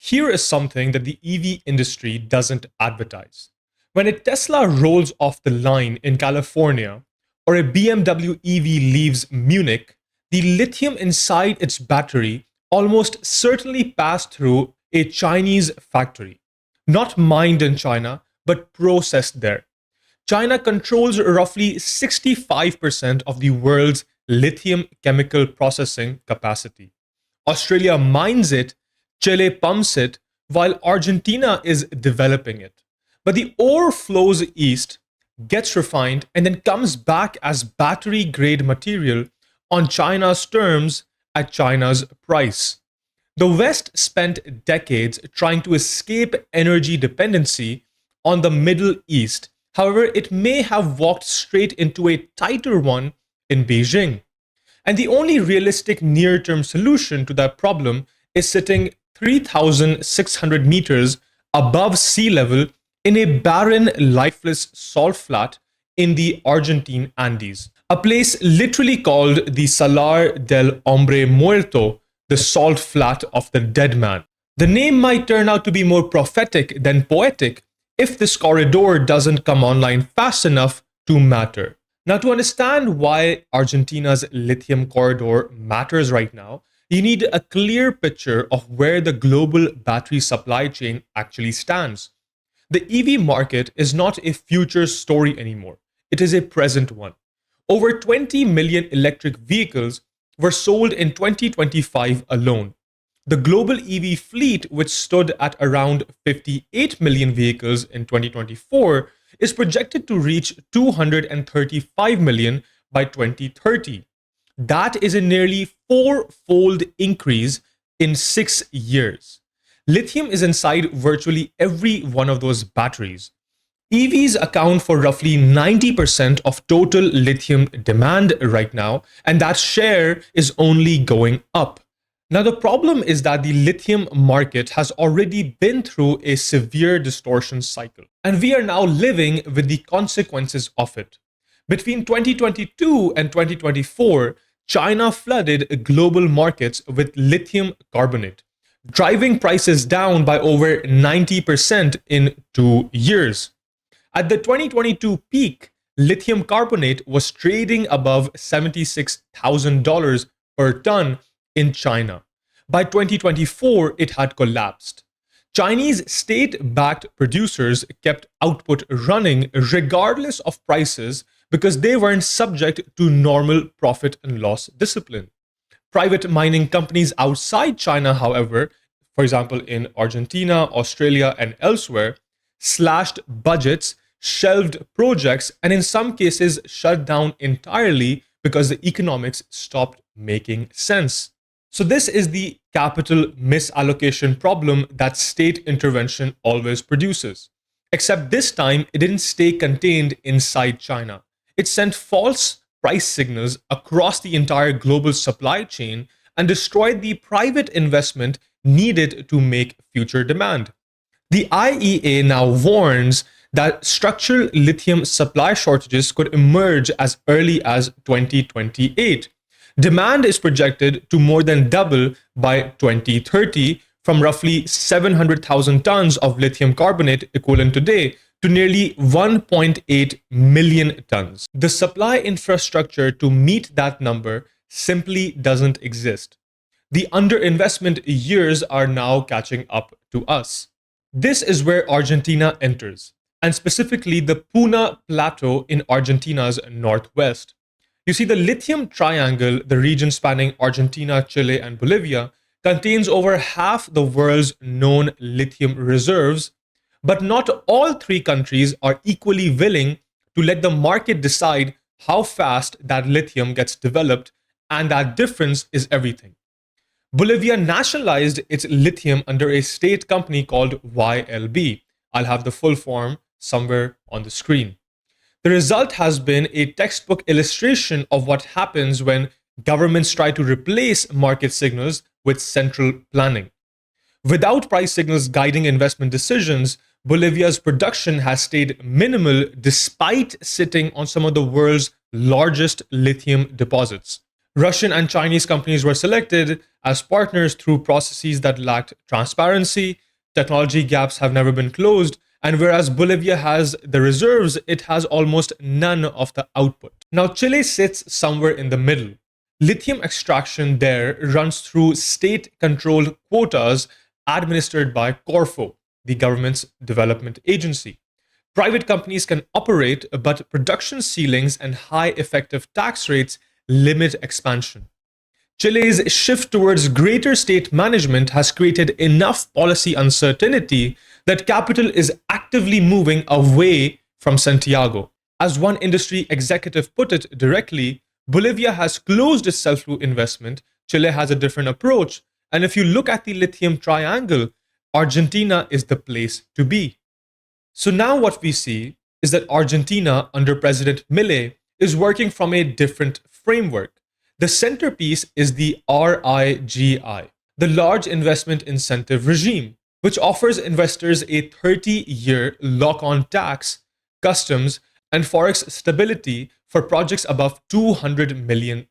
Here is something that the EV industry doesn't advertise. When a Tesla rolls off the line in California or a BMW EV leaves Munich, the lithium inside its battery almost certainly passed through a Chinese factory. Not mined in China, but processed there. China controls roughly 65% of the world's lithium chemical processing capacity. Australia mines it, Chile pumps it, while Argentina is developing it. But the ore flows east, gets refined, and then comes back as battery grade material on China's terms at China's price. The West spent decades trying to escape energy dependency on the Middle East. However, it may have walked straight into a tighter one in Beijing. And the only realistic near-term solution to that problem is sitting 3,600 meters above sea level in a barren, lifeless salt flat in the Argentine Andes. A place literally called the Salar del Hombre Muerto, the salt flat of the dead man. The name might turn out to be more prophetic than poetic if this corridor doesn't come online fast enough to matter. Now, to understand why Argentina's lithium corridor matters right now, you need a clear picture of where the global battery supply chain actually stands. The EV market is not a future story anymore. It is a present one. Over 20 million electric vehicles were sold in 2025 alone. The global EV fleet, which stood at around 58 million vehicles in 2024, is projected to reach 235 million by 2030. That is a nearly four-fold increase in 6 years. Lithium is inside virtually every one of those batteries. EVs account for roughly 90% of total lithium demand right now, and that share is only going up. Now, the problem is that the lithium market has already been through a severe distortion cycle, and we are now living with the consequences of it. Between 2022 and 2024, China flooded global markets with lithium carbonate, driving prices down by over 90% in 2 years. At the 2022 peak, lithium carbonate was trading above $76,000 per ton in China. By 2024, it had collapsed. Chinese state-backed producers kept output running regardless of prices because they weren't subject to normal profit and loss discipline. Private mining companies outside China, however, for example in Argentina, Australia, and elsewhere, slashed budgets, shelved projects, and in some cases shut down entirely because the economics stopped making sense. So this is the capital misallocation problem that state intervention always produces. Except this time, it didn't stay contained inside China. It sent false price signals across the entire global supply chain and destroyed the private investment needed to make future demand. The IEA now warns that structural lithium supply shortages could emerge as early as 2028. Demand is projected to more than double by 2030 from roughly 700,000 tons of lithium carbonate equivalent today to nearly 1.8 million tons. The supply infrastructure to meet that number simply doesn't exist. The underinvestment years are now catching up to us. This is where Argentina enters, and specifically the Puna Plateau in Argentina's northwest. You see, the lithium triangle, the region spanning Argentina, Chile, and Bolivia, contains over half the world's known lithium reserves, but not all three countries are equally willing to let the market decide how fast that lithium gets developed, and that difference is everything. Bolivia nationalized its lithium under a state company called YLB. I'll have the full form somewhere on the screen. The result has been a textbook illustration of what happens when governments try to replace market signals with central planning. Without price signals guiding investment decisions, Bolivia's production has stayed minimal despite sitting on some of the world's largest lithium deposits. Russian and Chinese companies were selected as partners through processes that lacked transparency. Technology gaps have never been closed, and whereas Bolivia has the reserves, it has almost none of the output. Now, Chile sits somewhere in the middle. Lithium extraction there runs through state controlled quotas administered by Corfo, the government's development agency. Private companies can operate, but production ceilings and high effective tax rates limit expansion. Chile's shift towards greater state management has created enough policy uncertainty that capital is actively moving away from Santiago. As one industry executive put it directly, Bolivia has closed itself to investment, Chile has a different approach, and if you look at the lithium triangle, Argentina is the place to be. So now what we see is that Argentina, under President Milei, is working from a different framework. The centerpiece is the RIGI, the Large Investment Incentive Regime, which offers investors a 30-year lock-on tax, customs, and forex stability for projects above $200 million.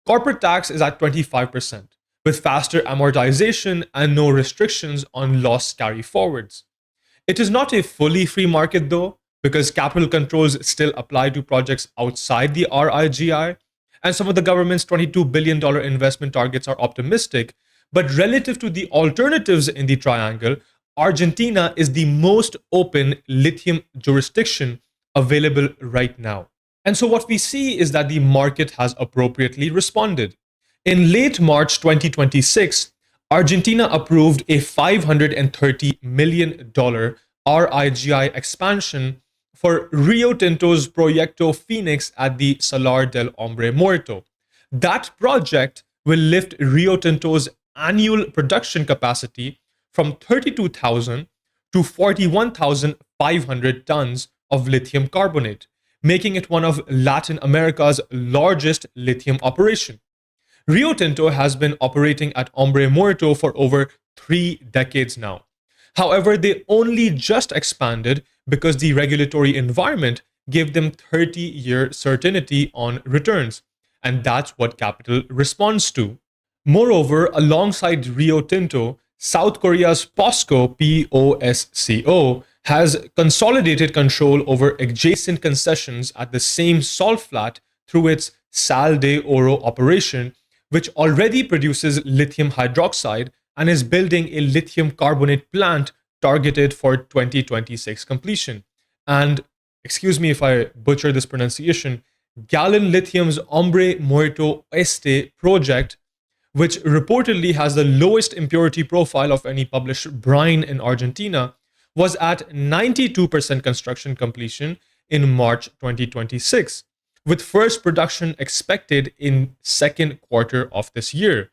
Corporate tax is at 25%, with faster amortization and no restrictions on loss carry-forwards. It is not a fully free market though, because capital controls still apply to projects outside the RIGI, and some of the government's $22 billion investment targets are optimistic, but relative to the alternatives in the triangle, Argentina is the most open lithium jurisdiction available right now. And so what we see is that the market has appropriately responded. In late March 2026, Argentina approved a $530 million RIGI expansion for Rio Tinto's Proyecto Phoenix at the Salar del Hombre Muerto. That project will lift Rio Tinto's annual production capacity from 32,000 to 41,500 tons of lithium carbonate, making it one of Latin America's largest lithium operation. Rio Tinto has been operating at Hombre Muerto for over 3 decades now. However, they only just expanded because the regulatory environment gave them 30-year certainty on returns, and that's what capital responds to. Moreover, alongside Rio Tinto, South Korea's POSCO, POSCO, has consolidated control over adjacent concessions at the same salt flat through its Sal de Oro operation, which already produces lithium hydroxide and is building a lithium carbonate plant targeted for 2026 completion. And, excuse me if I butcher this pronunciation, Galan Lithium's Hombre Muerto Este project, which reportedly has the lowest impurity profile of any published brine in Argentina, was at 92% construction completion in March 2026, with first production expected in second quarter of this year.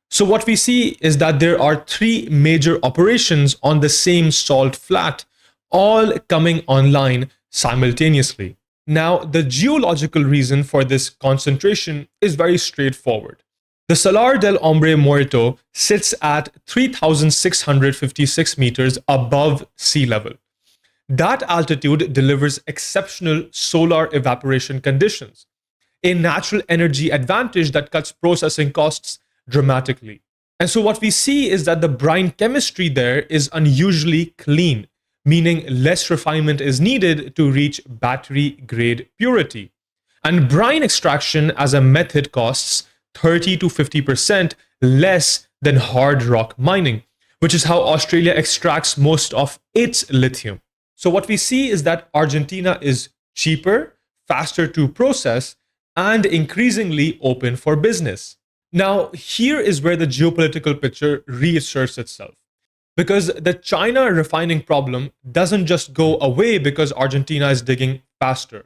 So what we see is that there are 3 major operations on the same salt flat, all coming online simultaneously. Now, the geological reason for this concentration is very straightforward. The Salar del Hombre Muerto sits at 3,656 meters above sea level. That altitude delivers exceptional solar evaporation conditions, a natural energy advantage that cuts processing costs dramatically. And so what we see is that the brine chemistry there is unusually clean, meaning less refinement is needed to reach battery-grade purity. And brine extraction as a method costs 30 to 50% less than hard rock mining, which is how Australia extracts most of its lithium. So what we see is that Argentina is cheaper, faster to process, and increasingly open for business. Now, here is where the geopolitical picture reasserts itself. Because the China refining problem doesn't just go away because Argentina is digging faster.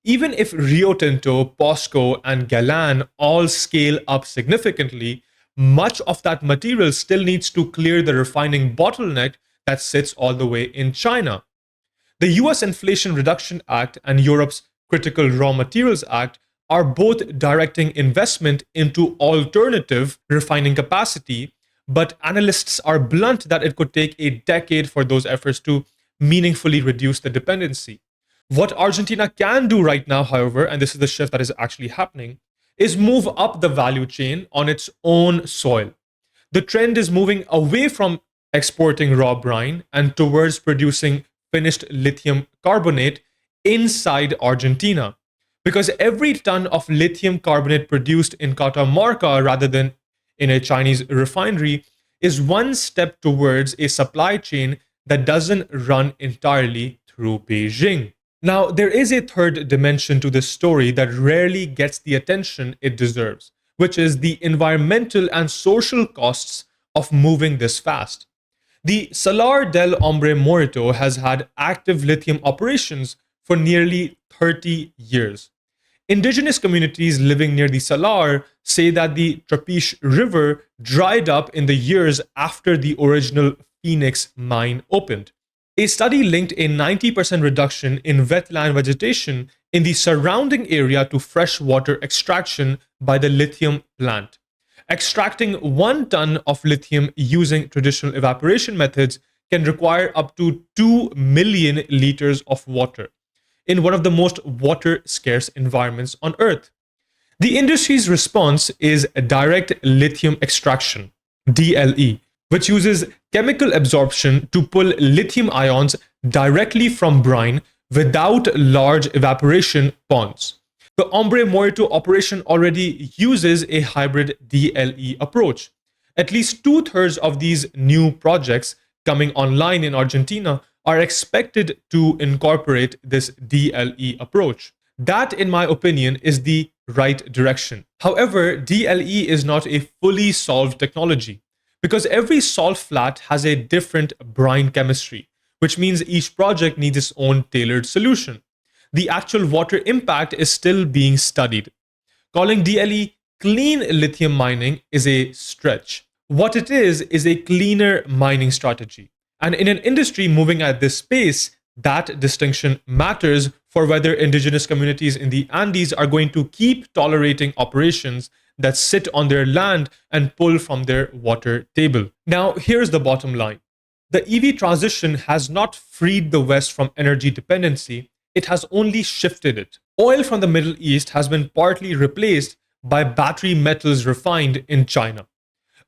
Even if Rio Tinto, POSCO, and Galan all scale up significantly, much of that material still needs to clear the refining bottleneck that sits all the way in China. The US Inflation Reduction Act and Europe's Critical Raw Materials Act are both directing investment into alternative refining capacity, but analysts are blunt that it could take a decade for those efforts to meaningfully reduce the dependency. What Argentina can do right now, however, and this is the shift that is actually happening, is move up the value chain on its own soil. The trend is moving away from exporting raw brine and towards producing finished lithium carbonate inside Argentina. Because every ton of lithium carbonate produced in Catamarca rather than in a Chinese refinery is one step towards a supply chain that doesn't run entirely through Beijing. Now, there is a third dimension to this story that rarely gets the attention it deserves, which is the environmental and social costs of moving this fast. The Salar del Hombre Muerto has had active lithium operations for nearly 30 years. Indigenous communities living near the Salar say that the Trapiche River dried up in the years after the original Phoenix mine opened. A study linked a 90% reduction in wetland vegetation in the surrounding area to freshwater extraction by the lithium plant. Extracting 1 ton of lithium using traditional evaporation methods can require up to 2 million liters of water in one of the most water scarce environments on Earth. The industry's response is direct lithium extraction, DLE, which uses chemical absorption to pull lithium ions directly from brine without large evaporation ponds. The Hombre Muerto operation already uses a hybrid DLE approach. At least 2/3 of these new projects coming online in Argentina are expected to incorporate this DLE approach. That, in my opinion, is the right direction. However, DLE is not a fully solved technology because every salt flat has a different brine chemistry, which means each project needs its own tailored solution. The actual water impact is still being studied. Calling DLE clean lithium mining is a stretch. What it is a cleaner mining strategy. And in an industry moving at this pace, that distinction matters for whether indigenous communities in the Andes are going to keep tolerating operations that sit on their land and pull from their water table. Now, here's the bottom line. The EV transition has not freed the West from energy dependency, it has only shifted it. Oil from the Middle East has been partly replaced by battery metals refined in China.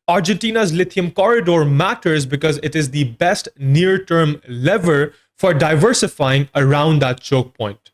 Argentina's lithium corridor matters because it is the best near-term lever for diversifying around that choke point.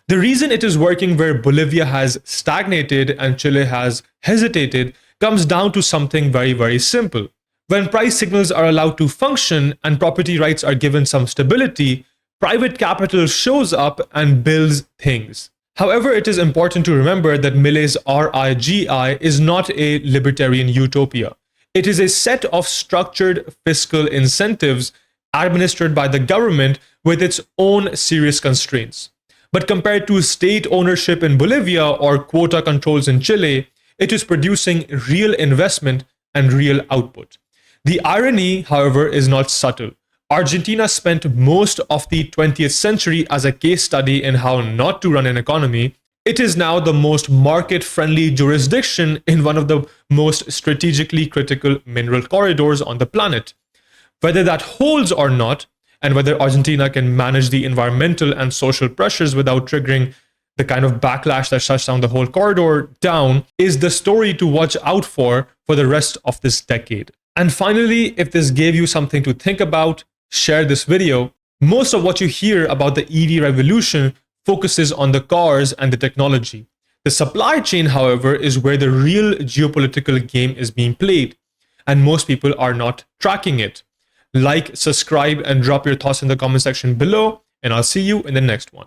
The reason it is working where Bolivia has stagnated and Chile has hesitated comes down to something very, very simple. When price signals are allowed to function and property rights are given some stability, private capital shows up and builds things. However, it is important to remember that Millei's RIGI is not a libertarian utopia. It is a set of structured fiscal incentives administered by the government with its own serious constraints. But compared to state ownership in Bolivia or quota controls in Chile, it is producing real investment and real output. The irony, however, is not subtle. Argentina spent most of the 20th century as a case study in how not to run an economy. It is now the most market-friendly jurisdiction in one of the most strategically critical mineral corridors on the planet. Whether that holds or not, and whether Argentina can manage the environmental and social pressures without triggering the kind of backlash that shuts down the whole corridor down, is the story to watch out for the rest of this decade. And finally, if this gave you something to think about, share this video. Most of what you hear about the EV revolution focuses on the cars and the technology. The supply chain, however, is where the real geopolitical game is being played, and most people are not tracking it. Like, subscribe, and drop your thoughts in the comment section below, and I'll see you in the next one.